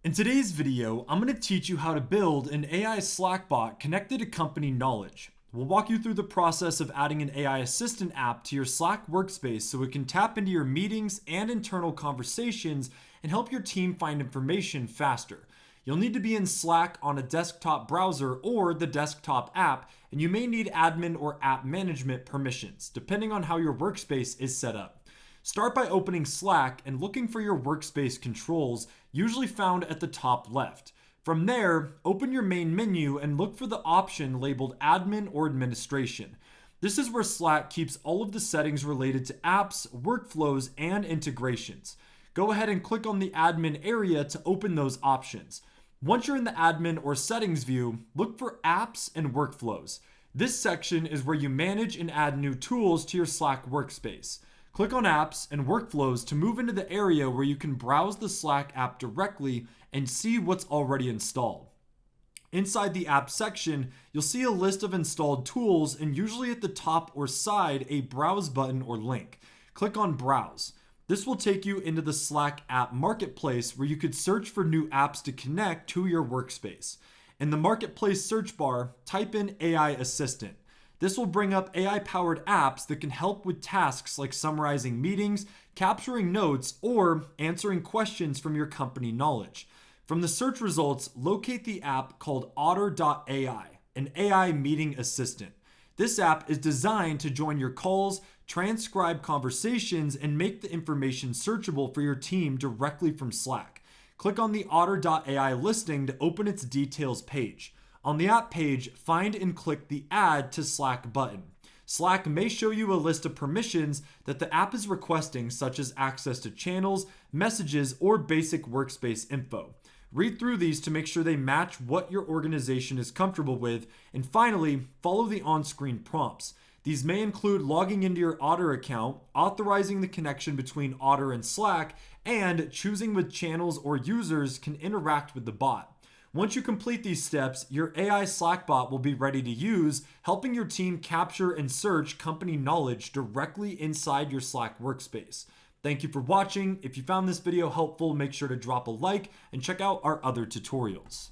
In today's video, I'm going to teach you how to build an AI Slack bot connected to company knowledge. We'll walk you through the process of adding an AI assistant app to your Slack workspace so it can tap into your meetings and internal conversations and help your team find information faster. You'll need to be in Slack on a desktop browser or the desktop app, and you may need admin or app management permissions, depending on how your workspace is set up. Start by opening Slack and looking for your workspace controls, usually found at the top left. From there, open your main menu and look for the option labeled Admin or Administration. This is where Slack keeps all of the settings related to apps, workflows, and integrations. Go ahead and click on the Admin area to open those options. Once you're in the Admin or Settings view, look for Apps and Workflows. This section is where you manage and add new tools to your Slack workspace. Click on Apps and Workflows to move into the area where you can browse the Slack app directly and see what's already installed. Inside the app section, you'll see a list of installed tools and usually at the top or side a Browse button or link. Click on Browse. This will take you into the Slack app marketplace where you could search for new apps to connect to your workspace. In the marketplace search bar, type in AI Assistant. This will bring up AI-powered apps that can help with tasks like summarizing meetings, capturing notes, or answering questions from your company knowledge. From the search results, locate the app called Otter.ai, an AI meeting assistant. This app is designed to join your calls, transcribe conversations, and make the information searchable for your team directly from Slack. Click on the Otter.ai listing to open its details page. On the app page, find and click the Add to Slack button. Slack may show you a list of permissions that the app is requesting, such as access to channels, messages, or basic workspace info. Read through these to make sure they match what your organization is comfortable with, and finally, follow the on-screen prompts. These may include logging into your Otter account, authorizing the connection between Otter and Slack, and choosing which channels or users can interact with the bot. Once you complete these steps, your AI Slack bot will be ready to use, helping your team capture and search company knowledge directly inside your Slack workspace. Thank you for watching. If you found this video helpful, make sure to drop a like and check out our other tutorials.